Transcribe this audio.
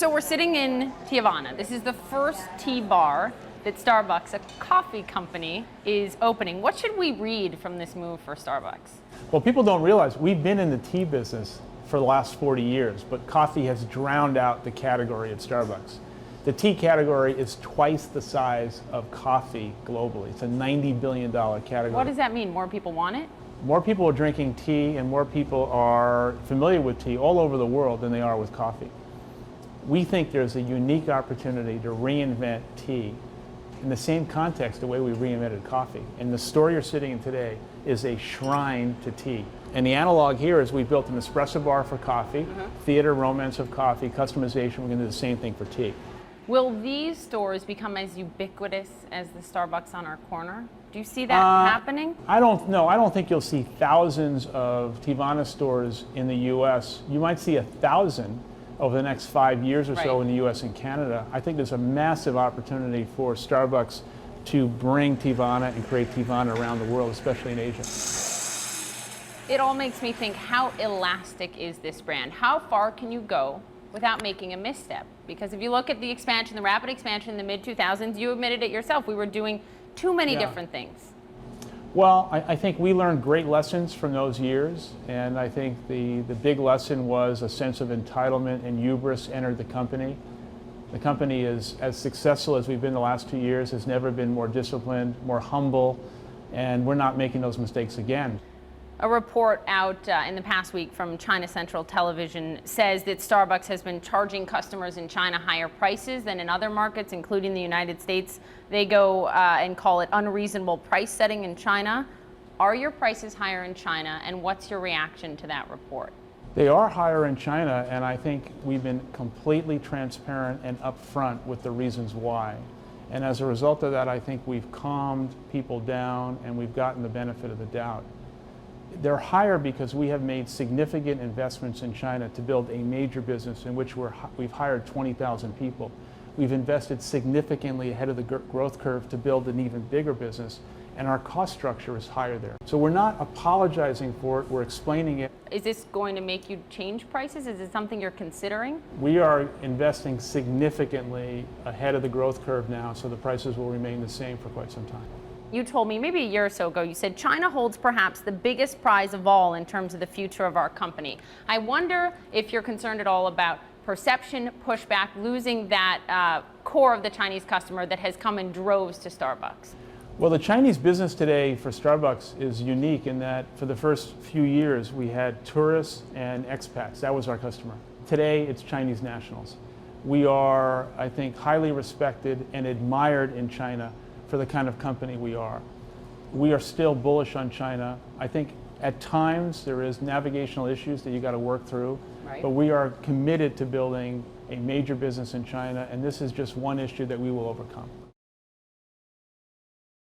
So we're sitting in Teavana. This is the first tea bar that Starbucks, a coffee company, is opening. What should we read from this move for Starbucks? Well, people don't realize we've been in the tea business for the last 40 years, but coffee has drowned out the category at Starbucks. The tea category is twice the size of coffee globally. It's a $90 billion category. What does that mean? More people want it? More people are drinking tea and more people are familiar with tea all over the world than they are with coffee. We think there's a unique opportunity to reinvent tea in the same context the way we reinvented coffee. And the store you're sitting in today is a shrine to tea. And the analog here is we built an espresso bar for coffee, theater romance of coffee, customization. We're going to do the same thing for tea. Will these stores become as ubiquitous as the Starbucks on our corner? Do you see that happening? I don't know. I don't think you'll see thousands of Teavana stores in the US. You might see 1,000 over the next 5 years or so in the US and Canada. I think there's a massive opportunity for Starbucks to bring Teavana and create Teavana around the world, especially in Asia. It all makes me think, how elastic is this brand? How far can you go without making a misstep? Because if you look at the expansion, the rapid expansion in the mid-2000s, you admitted it yourself, we were doing too many different things. Well, I think we learned great lessons from those years, and I think the big lesson was a sense of entitlement and hubris entered the company. The company is as successful as we've been the last 2 years, has never been more disciplined, more humble, and we're not making those mistakes again. A report out in the past week from China Central Television says that Starbucks has been charging customers in China higher prices than in other markets, including the United States. They go and call it unreasonable price setting in China. Are your prices higher in China, and what's your reaction to that report? They are higher in China, and I think we've been completely transparent and upfront with the reasons why. And as a result of that, I think we've calmed people down and we've gotten the benefit of the doubt. They're higher because we have made significant investments in China to build a major business in which we've hired 20,000 people. We've invested significantly ahead of the growth curve to build an even bigger business, and our cost structure is higher there. So we're not apologizing for it, we're explaining it. Is this going to make you change prices? Is it something you're considering? We are investing significantly ahead of the growth curve now, so the prices will remain the same for quite some time. You told me maybe a year or so ago, you said China holds perhaps the biggest prize of all in terms of the future of our company. I wonder if you're concerned at all about perception, pushback, losing that core of the Chinese customer that has come in droves to Starbucks. Well, the Chinese business today for Starbucks is unique in that for the first few years we had tourists and expats. That was our customer. Today it's Chinese nationals. We are, I think, highly respected and admired in China for the kind of company we are. We are still bullish on China. I think at times there is navigational issues that you got to work through, but we are committed to building a major business in China, and this is just one issue that we will overcome.